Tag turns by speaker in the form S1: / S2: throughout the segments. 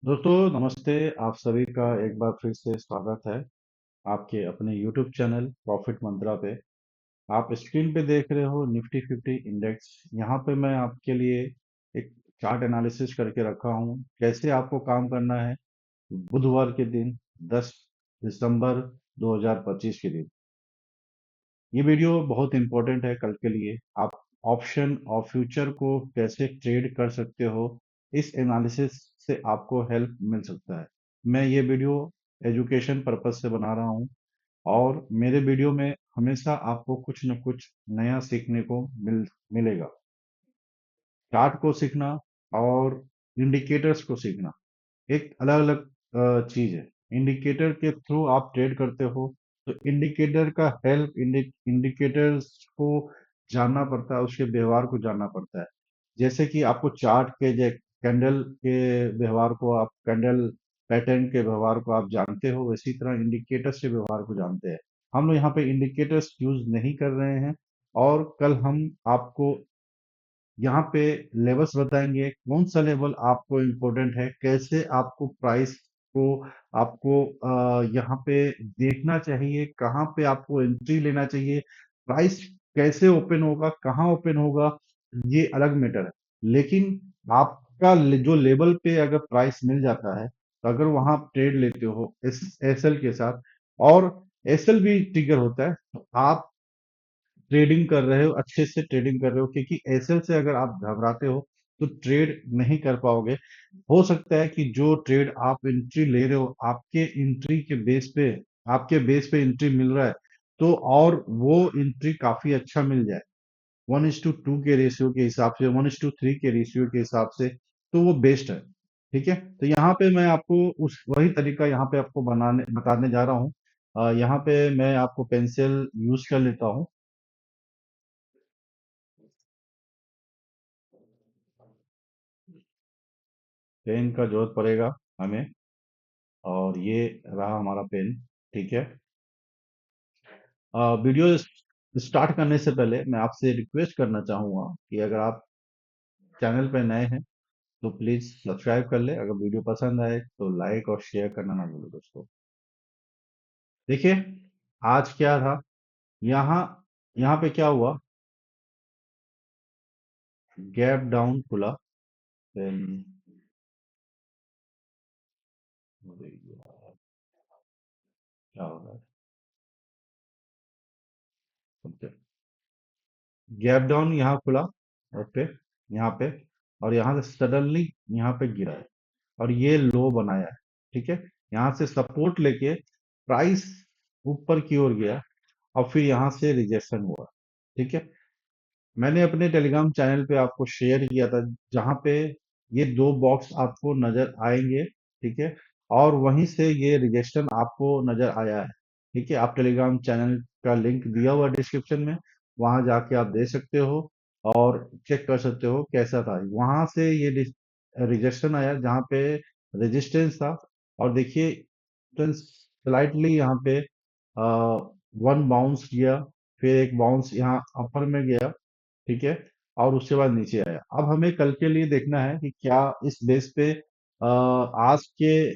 S1: दोस्तों नमस्ते। आप सभी का एक बार फिर से स्वागत है आपके अपने YouTube चैनल प्रॉफिट मंत्रा पे। आप स्क्रीन पे देख रहे हो निफ्टी 50 इंडेक्स। यहाँ पे मैं आपके लिए एक चार्ट एनालिसिस करके रखा हूँ, कैसे आपको काम करना है बुधवार के दिन 10 दिसंबर 2025 के दिन। ये वीडियो बहुत इंपॉर्टेंट है कल के लिए। आप ऑप्शन और फ्यूचर को कैसे ट्रेड कर सकते हो, इस एनालिसिस से आपको हेल्प मिल सकता है। मैं ये वीडियो एजुकेशन पर्पस से बना रहा हूँ और मेरे वीडियो में हमेशा आपको कुछ न कुछ नया सीखने को मिलेगा। चार्ट को सीखना और इंडिकेटर्स को सीखना एक अलग अलग चीज है। इंडिकेटर के थ्रू आप ट्रेड करते हो तो इंडिकेटर का हेल्प, इंडिकेटर्स को जानना पड़ता है, उसके व्यवहार को जानना पड़ता है। जैसे कि आपको चार्ट के कैंडल के व्यवहार को, आप कैंडल पैटर्न के व्यवहार को आप जानते हो, वैसी तरह इंडिकेटर्स के व्यवहार को जानते हैं। हम लोग यहाँ पे इंडिकेटर्स यूज नहीं कर रहे हैं और कल हम आपको यहाँ पे लेवल्स बताएंगे, कौन सा लेवल आपको इम्पोर्टेंट है, कैसे आपको प्राइस को आपको यहाँ पे देखना चाहिए, कहाँ पे आपको एंट्री लेना चाहिए, प्राइस कैसे ओपन होगा, कहाँ ओपन होगा, ये अलग मैटर है। लेकिन आपका जो लेवल पे अगर प्राइस मिल जाता है तो अगर वहां आप ट्रेड लेते हो एसएल के साथ, और एसएल भी ट्रिगर होता है, तो आप ट्रेडिंग कर रहे हो, अच्छे से ट्रेडिंग कर रहे हो, क्योंकि एसएल से अगर आप घबराते हो तो ट्रेड नहीं कर पाओगे। हो सकता है कि जो ट्रेड आप एंट्री ले रहे हो, आपके एंट्री के बेस पे, आपके बेस पे एंट्री मिल रहा है, तो और वो एंट्री काफी अच्छा मिल जाए 1:2 के रेशियो के हिसाब से, 1:3 के रेशियो के हिसाब से, तो वो बेस्ट है। ठीक है, तो यहाँ पे मैं आपको उस वही तरीका यहाँ पे आपको बताने जा रहा हूँ। यहाँ पे मैं आपको पेंसिल यूज कर लेता हूँ। पेन का जरूरत पड़ेगा हमें, और ये रहा हमारा पेन। ठीक है। वीडियो स्टार्ट करने से पहले मैं आपसे रिक्वेस्ट करना चाहूंगा कि अगर आप चैनल पर नए हैं तो प्लीज सब्सक्राइब कर ले। अगर वीडियो पसंद आए तो लाइक और शेयर करना ना भूलो दोस्तों। देखिए आज क्या था, यहाँ यहाँ पे क्या हुआ, गैप डाउन खुला। Then, अरे यार, क्या हो रहा है, गैप डाउन यहाँ खुला। ओके, यहाँ पे, और यहाँ से सडनली यहाँ पे गिरा है और ये लो बनाया है। ठीक है, यहाँ से सपोर्ट लेके प्राइस ऊपर की ओर गया और फिर यहाँ से रिजेक्शन हुआ। ठीक है, मैंने अपने टेलीग्राम चैनल पे आपको शेयर किया था, जहां पे ये दो बॉक्स आपको नजर आएंगे। ठीक है, और वहीं से ये रिजेक्शन आपको नजर आया है। ठीक है, आप टेलीग्राम चैनल का लिंक दिया हुआ डिस्क्रिप्शन में, वहां जाके आप दे सकते हो और चेक कर सकते हो कैसा था। वहां से ये रिजेक्शन आया जहाँ पे रेजिस्टेंस था, और देखिए स्लाइटली यहाँ पे वन बाउंस किया, फिर एक बाउंस यहाँ अपर में गया। ठीक है, और उसके बाद नीचे आया। अब हमें कल के लिए देखना है कि क्या इस बेस पे आज के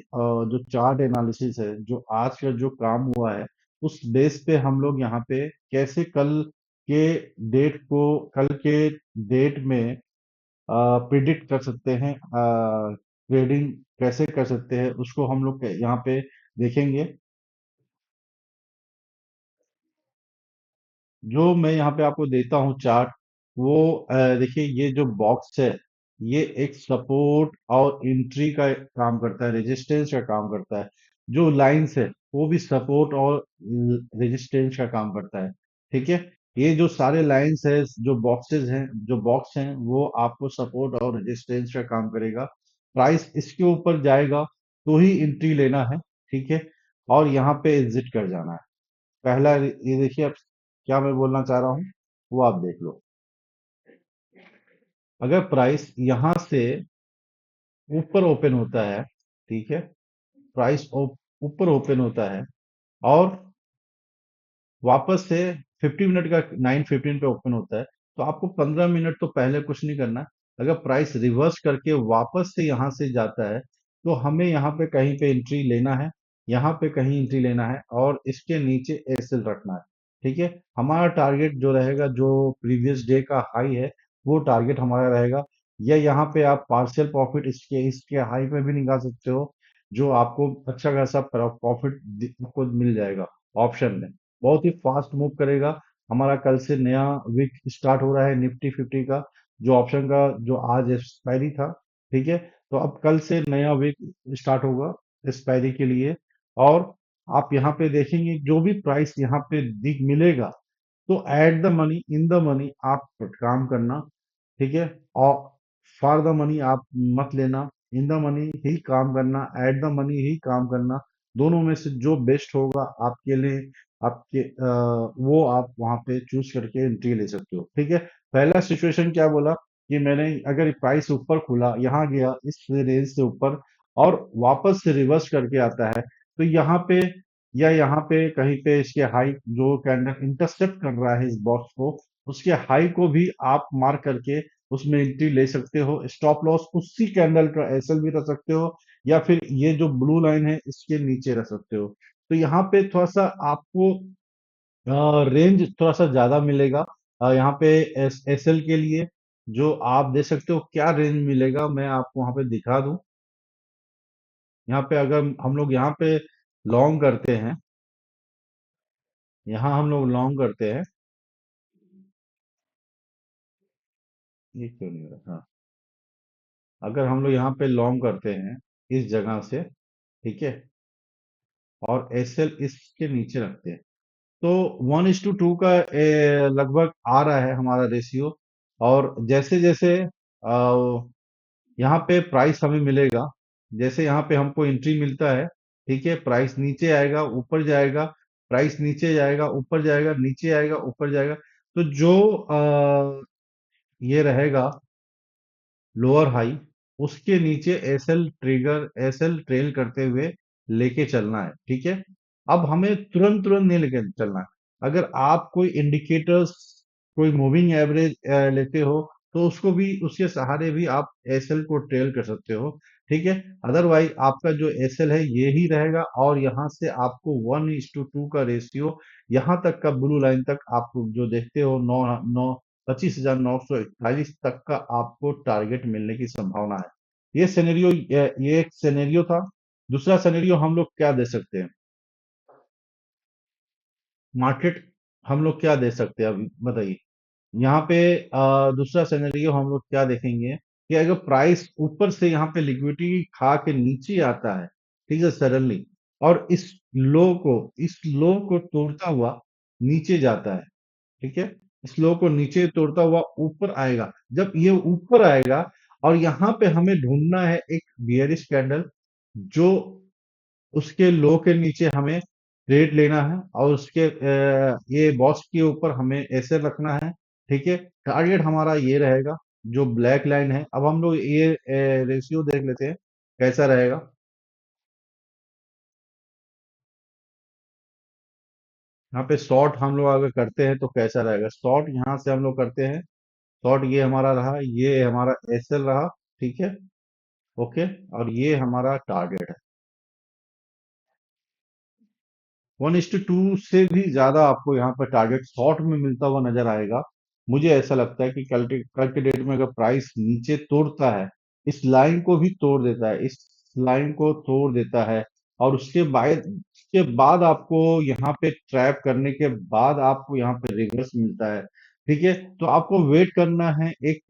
S1: जो चार्ट एनालिसिस है, जो आज का जो काम हुआ है, उस बेस पे हम लोग यहाँ पे कैसे के कल के डेट में प्रिडिक्ट कर सकते हैं, ट्रेडिंग कैसे कर सकते हैं, उसको हम लोग यहाँ पे देखेंगे। जो मैं यहाँ पे आपको देता हूँ चार्ट, वो देखिए ये जो बॉक्स है, ये एक सपोर्ट और एंट्री का काम करता है, रेजिस्टेंस का काम करता है। जो लाइंस है वो भी सपोर्ट और रेजिस्टेंस का काम करता है। ठीक है, ये जो सारे लाइंस है, जो बॉक्सेस हैं, जो बॉक्स हैं, वो आपको सपोर्ट और रेजिस्टेंस का काम करेगा। प्राइस इसके ऊपर जाएगा तो ही एंट्री लेना है। ठीक है, और यहाँ पे एग्जिट कर जाना है। पहला ये देखिए, अब क्या मैं बोलना चाह रहा हूँ वो आप देख लो। अगर प्राइस यहाँ से ऊपर ओपन होता है, ठीक है, प्राइस ऊपर ओपन होता है और वापस से 50 मिनट का 9:15 पे ओपन होता है, तो आपको 15 मिनट तो पहले कुछ नहीं करना। अगर प्राइस रिवर्स करके वापस से यहाँ से जाता है तो हमें यहाँ पे कहीं पे एंट्री लेना है, यहाँ पे कहीं एंट्री लेना है और इसके नीचे एसएल रखना है। ठीक है, हमारा टारगेट जो रहेगा, जो प्रीवियस डे का हाई है, वो टारगेट हमारा रहेगा। या यहाँ पे आप पार्शियल प्रॉफिट इसके इसके हाई पे भी निकाल सकते हो, जो आपको अच्छा खासा प्रॉफिट आपको मिल जाएगा ऑप्शन में। बहुत ही फास्ट मूव करेगा। हमारा कल से नया वीक स्टार्ट हो रहा है निफ्टी 50 का, जो ऑप्शन का जो आज एक्सपायरी था। ठीक है, तो अब कल से नया वीक स्टार्ट होगा एक्सपायरी के लिए। और आप यहाँ पे देखेंगे जो भी प्राइस यहाँ पे दिख मिलेगा, तो at the money, in the money आप काम करना। ठीक है, और फॉर द मनी आप मत लेना, इन द मनी ही काम करना, एट द मनी ही काम करना। दोनों में से जो बेस्ट होगा आपके लिए, आपके वो आप वहां पे चूज करके एंट्री ले सकते हो। ठीक है, पहला सिचुएशन क्या बोला कि मैंने, अगर प्राइस ऊपर खुला, यहाँ गया इस रेंज से ऊपर और वापस से रिवर्स करके आता है, तो यहाँ पे या यहाँ पे कहीं पे इसके हाई जो कैंडल इंटरसेप्ट कर रहा है इस बॉक्स को, उसके हाई को भी आप मार्क करके उसमें एंट्री ले सकते हो। स्टॉप लॉस उसी कैंडल का एसएल भी रख सकते हो, या फिर ये जो ब्लू लाइन है इसके नीचे रख सकते हो। तो यहाँ पे थोड़ा सा आपको रेंज थोड़ा सा ज्यादा मिलेगा। यहाँ पे एसएल के लिए जो आप दे सकते हो, क्या रेंज मिलेगा मैं आपको वहां पे दिखा दूं। यहाँ पे अगर हम लोग यहाँ पे लॉन्ग करते हैं, यहाँ हम लोग लॉन्ग करते हैं, ये क्यों नहीं हो रहा, हाँ, अगर हम लोग यहाँ पे लॉन्ग करते हैं इस जगह से, ठीक है, और एसएल इसके नीचे रखते हैं, तो 1:2 का लगभग आ रहा है हमारा रेशियो। और जैसे जैसे यहाँ पे प्राइस हमें मिलेगा, जैसे यहाँ पे हमको एंट्री मिलता है, ठीक है, प्राइस नीचे आएगा ऊपर जाएगा, प्राइस नीचे जाएगा ऊपर जाएगा, नीचे आएगा ऊपर जाएगा। तो जो ये रहेगा लोअर हाई, उसके नीचे एसएल ट्रिगर, एसएल ट्रेल करते हुए लेके चलना है। ठीक है, अब हमें तुरंत तुरंत नहीं लेके चलना है। अगर आप कोई इंडिकेटर्स, कोई मूविंग एवरेज लेते हो, तो उसको भी, उसके सहारे भी आप एसएल को ट्रेल कर सकते हो। ठीक है, अदरवाइज आपका जो एसएल है ये ही रहेगा, और यहाँ से आपको 1:2 का रेशियो, यहाँ तक का ब्लू लाइन तक आप जो देखते हो, नौ नौ 25,941 तक का आपको टारगेट मिलने की संभावना है। ये एक सिनेरियो था। दूसरा सिनेरियो हम लोग क्या दे सकते हैं, मार्केट हम लोग क्या दे सकते हैं, अभी बताइए। यहाँ पे दूसरा सिनेरियो हम लोग क्या देखेंगे कि अगर प्राइस ऊपर से यहाँ पे लिक्विडिटी खा के नीचे आता है, ठीक है, सडनली, और इस लो को तोड़ता हुआ नीचे जाता है, ठीक है, स्लो को नीचे तोड़ता हुआ ऊपर आएगा। जब ये ऊपर आएगा, और यहाँ पे हमें ढूंढना है एक बियरिश कैंडल, जो उसके लो के नीचे हमें ट्रेड लेना है, और उसके ये बॉक्स के ऊपर हमें ऐसे रखना है। ठीक है, टारगेट हमारा ये रहेगा, जो ब्लैक लाइन है। अब हम लोग ये रेशियो देख लेते हैं कैसा रहेगा। यहाँ पे शॉर्ट हम लोग अगर करते हैं तो कैसा रहेगा, शॉर्ट यहाँ से हम लोग करते हैं, शॉर्ट ये हमारा रहा, ये हमारा एसएल रहा। ठीक है, ओके, और ये हमारा टारगेट है। 1:2 से भी ज्यादा आपको यहाँ पर टारगेट शॉर्ट में मिलता हुआ नजर आएगा। मुझे ऐसा लगता है कि कल के डेट में अगर प्राइस नीचे तोड़ता है, इस लाइन को भी तोड़ देता है, इस लाइन को तोड़ देता है, और उसके बाद आपको यहाँ पे ट्रैप करने के बाद आपको यहाँ पे रिवर्स मिलता है। ठीक है, तो आपको वेट करना है एक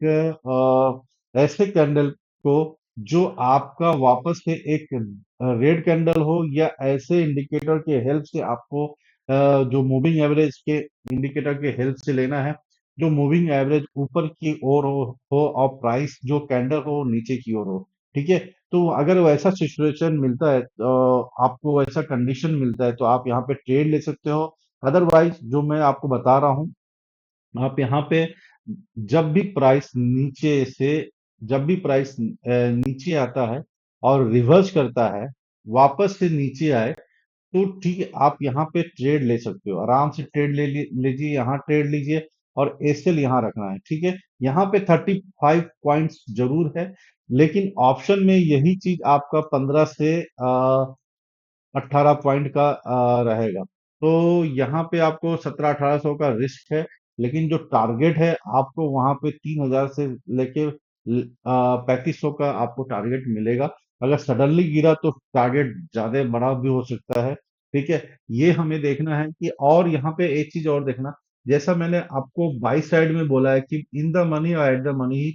S1: ऐसे कैंडल को, जो आपका वापस से एक रेड कैंडल हो, या ऐसे इंडिकेटर के हेल्प से आपको जो मूविंग एवरेज के इंडिकेटर के हेल्प से लेना है, जो मूविंग एवरेज ऊपर की ओर हो और प्राइस जो कैंडल हो नीचे की ओर हो। ठीक है, तो अगर वैसा सिचुएशन मिलता है, तो आपको वैसा कंडीशन मिलता है, तो आप यहाँ पे ट्रेड ले सकते हो। अदरवाइज जो मैं आपको बता रहा हूँ, आप यहाँ पे जब भी प्राइस नीचे से जब भी प्राइस नीचे आता है और रिवर्स करता है, वापस से नीचे आए, तो ठीक है, आप यहाँ पे ट्रेड ले सकते हो, आराम से ट्रेड लीजिए, यहाँ ट्रेड लीजिए। और एसएल यहाँ रखना है, ठीक है। यहाँ पे 35 पॉइंट्स जरूर है, लेकिन ऑप्शन में यही चीज आपका 15 से 18 पॉइंट का रहेगा। तो यहाँ पे आपको 17-18 सौ का रिस्क है, लेकिन जो टारगेट है आपको वहां पे 3,000 से लेके 3500 का आपको टारगेट मिलेगा। अगर सडनली गिरा तो टारगेट ज्यादा बड़ा भी हो सकता है, ठीक है। ये हमें देखना है कि, और यहाँ पे एक चीज और देखना, जैसा मैंने आपको बाई साइड में बोला है कि इन द मनी और एट द मनी ही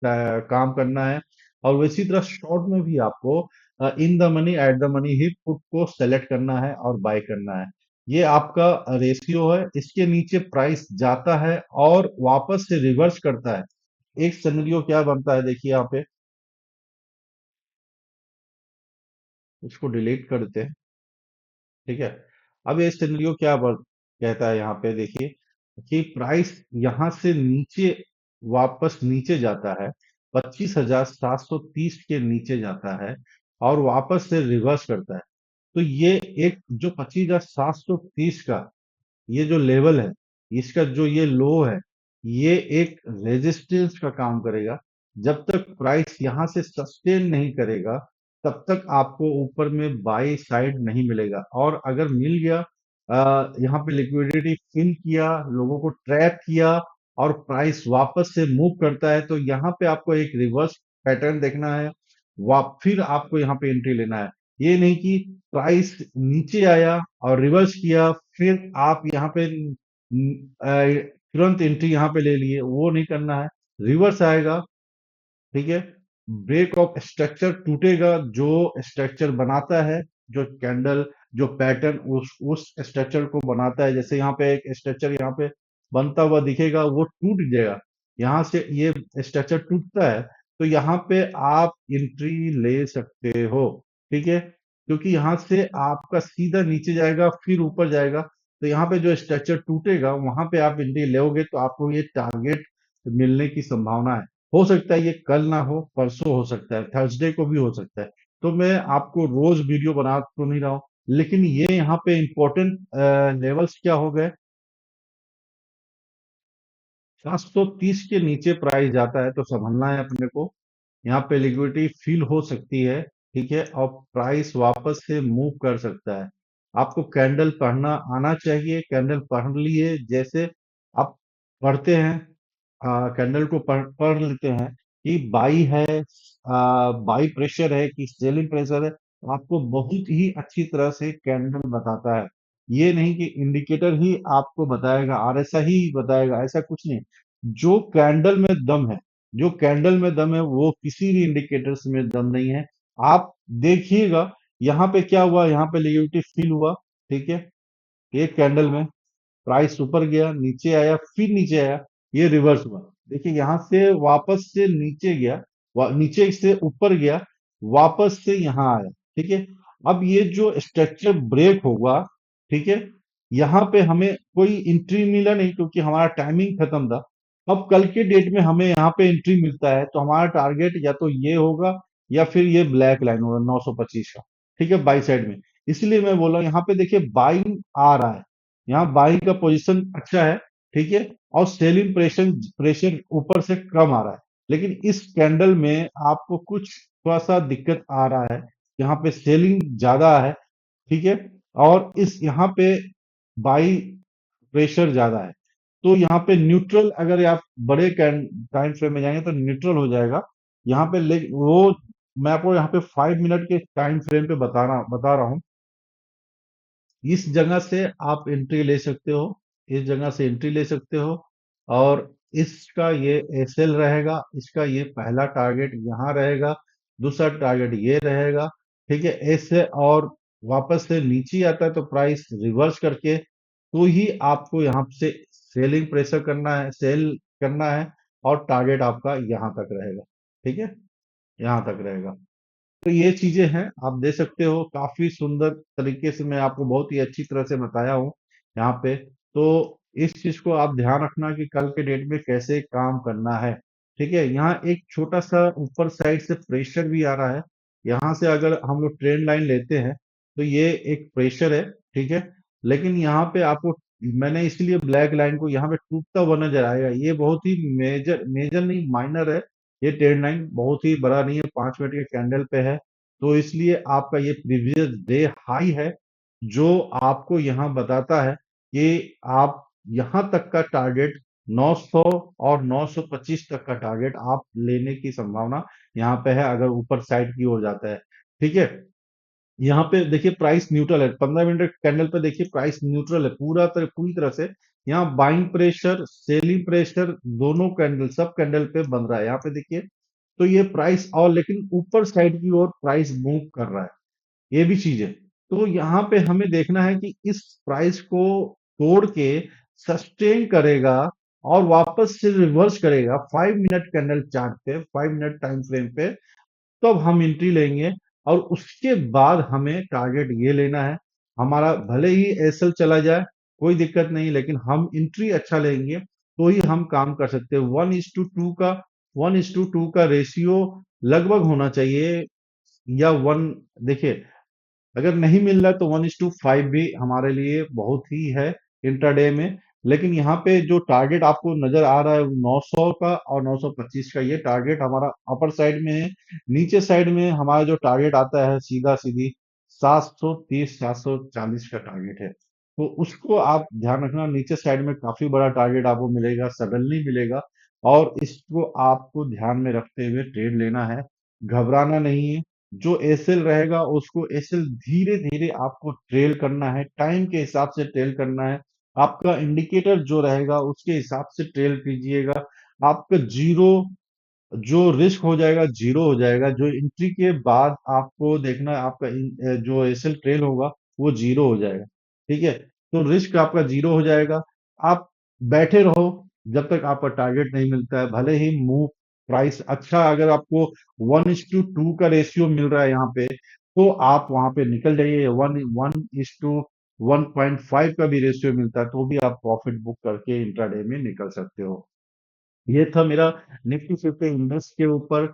S1: काम करना है, और वैसी तरह शॉर्ट में भी आपको in the money at the money he put को सेलेक्ट करना है और बाय करना है। ये आपका रेशियो है, इसके नीचे प्राइस जाता है और वापस से रिवर्स करता है। एक सिनेरियो क्या बनता है, देखिए यहाँ पे, इसको डिलीट कर देते हैं, ठीक है। अब ये सिनेरियो कहता है यहाँ पे, देखिए कि प्राइस यहाँ से नीचे, वापस नीचे जाता है, 25,730 के नीचे जाता है और वापस से रिवर्स करता है। तो ये एक जो 25,730 का ये जो लेवल है, इसका जो ये लो है, ये एक रेजिस्टेंस का काम करेगा। जब तक प्राइस यहां से सस्टेन नहीं करेगा, तब तक आपको ऊपर में बाई साइड नहीं मिलेगा। और अगर मिल गया, यहाँ पे लिक्विडिटी फिल किया, लोगों को ट्रैप किया और प्राइस वापस से मूव करता है, तो यहाँ पे आपको एक रिवर्स पैटर्न देखना है। फिर आपको यहाँ पे एंट्री लेना है। ये नहीं कि प्राइस नीचे आया और रिवर्स किया, फिर आप यहाँ पे तुरंत एंट्री यहाँ पे ले लिए, वो नहीं करना है। रिवर्स आएगा, ठीक है, ब्रेक ऑफ स्ट्रक्चर टूटेगा, जो स्ट्रक्चर बनाता है, जो कैंडल, जो पैटर्न उस स्ट्रक्चर को बनाता है। जैसे यहाँ पे एक स्ट्रक्चर यहाँ पे बनता हुआ दिखेगा, वो टूट जाएगा, यहाँ से ये स्ट्रक्चर टूटता है, तो यहाँ पे आप एंट्री ले सकते हो, ठीक है। क्योंकि यहाँ से आपका सीधा नीचे जाएगा फिर ऊपर जाएगा, तो यहाँ पे जो स्ट्रक्चर टूटेगा वहां पे आप एंट्री लोगे, तो आपको ये टारगेट मिलने की संभावना है। हो सकता है ये कल ना हो, परसों हो सकता है, थर्सडे को भी हो सकता है। तो मैं आपको रोज वीडियो बना तो नहीं रहा हूं, लेकिन ये यहाँ पे इंपॉर्टेंट लेवल्स क्या हो गए, 730 के नीचे प्राइस जाता है तो संभलना है अपने को। यहाँ पे लिक्विडिटी फिल हो सकती है, ठीक है, और प्राइस वापस से मूव कर सकता है। आपको कैंडल पढ़ना आना चाहिए, कैंडल पढ़ लिए जैसे आप पढ़ते हैं, कैंडल को पढ़ लेते हैं कि बाई है, बाई प्रेशर है कि सेलिंग प्रेशर है, तो आपको बहुत ही अच्छी तरह से कैंडल बताता है। ये नहीं कि इंडिकेटर ही आपको बताएगा और ऐसा ही बताएगा, ऐसा कुछ नहीं। जो कैंडल में दम है, जो कैंडल में दम है, वो किसी भी इंडिकेटर्स में दम नहीं है। आप देखिएगा यहाँ पे क्या हुआ, यहाँ पे लिक्विडिटी फिल हुआ, ठीक है, एक कैंडल में प्राइस ऊपर गया, नीचे आया, फिर नीचे आया, ये रिवर्स हुआ। देखिए यहाँ से वापस से नीचे गया, नीचे से ऊपर गया, वापस से यहाँ आया, ठीक है। अब ये जो स्ट्रक्चर ब्रेक होगा, ठीक है, यहाँ पे हमें कोई एंट्री मिला नहीं क्योंकि हमारा टाइमिंग खत्म था। अब कल के डेट में हमें यहाँ पे एंट्री मिलता है, तो हमारा टारगेट या तो ये होगा या फिर ये ब्लैक लाइन होगा 925 का, ठीक है, बाई साइड में। इसलिए मैं बोला यहाँ पे देखिए बाइंग आ रहा है, यहाँ बाइंग का पोजीशन अच्छा है, ठीक है, और सेलिंग प्रेशर प्रेशर ऊपर से कम आ रहा है। लेकिन इस कैंडल में आपको कुछ थोड़ा सा दिक्कत आ रहा है, यहाँ पे सेलिंग ज्यादा है, ठीक है, और इस यहाँ पे बाई प्रेशर ज्यादा है। तो यहाँ पे न्यूट्रल, अगर आप बड़े टाइम फ्रेम में जाएंगे तो न्यूट्रल हो जाएगा। यहाँ पे वो मैं आपको यहाँ पे 5 मिनट के टाइम फ्रेम पे बता रहा हूँ। इस जगह से आप एंट्री ले सकते हो, इस जगह से एंट्री ले सकते हो, और इसका ये एसएल रहेगा, इसका ये पहला टारगेट यहाँ रहेगा, दूसरा टारगेट ये रहेगा, ठीक है, ऐसे। और वापस से नीचे आता है तो प्राइस रिवर्स करके, तो ही आपको यहाँ से सेलिंग प्रेशर करना है, सेल करना है, और टारगेट आपका यहाँ तक रहेगा, ठीक है, यहाँ तक रहेगा। तो ये चीजें हैं, आप दे सकते हो, काफी सुंदर तरीके से मैं आपको बहुत ही अच्छी तरह से बताया हूँ यहाँ पे। तो इस चीज को आप ध्यान रखना कि कल के डेट में कैसे काम करना है, ठीक है। यहाँ एक छोटा सा ऊपर साइड से प्रेशर भी आ रहा है, यहाँ से अगर हम लोग ट्रेंड लाइन लेते हैं तो ये एक प्रेशर है, ठीक है, लेकिन यहाँ पे आपको मैंने इसलिए ब्लैक लाइन को यहाँ पे टूटता हुआ नजर आएगा। ये बहुत ही मेजर मेजर नहीं, माइनर है। ये ट्रेंड लाइन बहुत ही बड़ा नहीं है, 5 मिनट के कैंडल पे है। तो इसलिए आपका ये प्रीवियस डे हाई है, जो आपको यहाँ बताता है कि आप यहाँ तक का टारगेट 900 और 925 तक का टारगेट आप लेने की संभावना यहाँ पे है, अगर ऊपर साइड की ओर जाता है। ठीक है, यहाँ पे देखिए प्राइस न्यूट्रल है, 15 मिनट कैंडल पे देखिए प्राइस न्यूट्रल है पूरी तरह से। यहाँ बाइंग प्रेशर, सेलिंग प्रेशर, दोनों कैंडल, सब कैंडल पे बन रहा है यहाँ पे देखिए। तो ये प्राइस, और लेकिन ऊपर साइड की ओर प्राइस मूव कर रहा है, ये भी चीज है। तो यहाँ पे हमें देखना है कि इस प्राइस को तोड़ के सस्टेन करेगा और वापस से रिवर्स करेगा 5 मिनट कैंडल चार्ट पे, 5 मिनट टाइम फ्रेम पे, तब हम एंट्री लेंगे। और उसके बाद हमें टारगेट ये लेना है, हमारा भले ही एसएल चला जाए कोई दिक्कत नहीं, लेकिन हम एंट्री अच्छा लेंगे तो ही हम काम कर सकते हैं। 1:2 का रेशियो लगभग होना चाहिए, या वन, देखिए अगर नहीं मिल रहा है तो 1:5 भी हमारे लिए बहुत ही है इंट्राडे में। लेकिन यहाँ पे जो टारगेट आपको नजर आ रहा है 900 का और 925 का, ये टारगेट हमारा अपर साइड में है। नीचे साइड में हमारा जो टारगेट आता है सीधा सीधी 730 740 का टारगेट है। तो उसको आप ध्यान रखना, नीचे साइड में काफी बड़ा टारगेट आपको मिलेगा, सडनली मिलेगा। और इसको आपको ध्यान में रखते हुए ट्रेड लेना है, घबराना नहीं है। जो एसएल रहेगा उसको एसएल धीरे धीरे आपको ट्रेल करना है, टाइम के हिसाब से ट्रेल करना है। आपका इंडिकेटर जो रहेगा उसके हिसाब से ट्रेल कीजिएगा। आपका जीरो, जो रिस्क हो जाएगा जीरो हो जाएगा। जो एंट्री के बाद आपको देखना है, आपका जो एसएल ट्रेल होगा वो जीरो हो जाएगा। ठीक है, तो रिस्क आपका जीरो हो जाएगा। आप बैठे रहो जब तक आपका टारगेट नहीं मिलता है, भले ही मूव प्राइस अच्छा, अगर आपको 1:2 का रेशियो मिल रहा है यहाँ पे, तो आप वहां पे निकल जाइए। 1:1.5 का भी रेशियो मिलता है तो भी आप प्रॉफिट बुक करके इंट्राडे में निकल सकते हो। ये था मेरा निफ्टी फिफ्टी इंडेक्स के ऊपर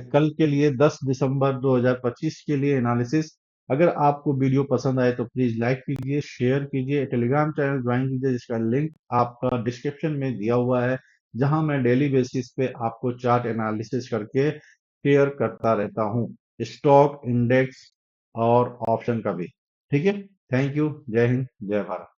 S1: कल के लिए 10 दिसंबर 2025 के लिए एनालिसिस। अगर आपको वीडियो पसंद आए तो प्लीज लाइक कीजिए, शेयर कीजिए, टेलीग्राम चैनल ज्वाइन कीजिए जिसका लिंक आपका डिस्क्रिप्शन में दिया हुआ है, जहां मैं डेली बेसिस पे आपको चार्ट एनालिसिस करके शेयर करता रहता हूं, स्टॉक, इंडेक्स और ऑप्शन का भी। ठीक है, थैंक यू, जय हिंद, जय भारत।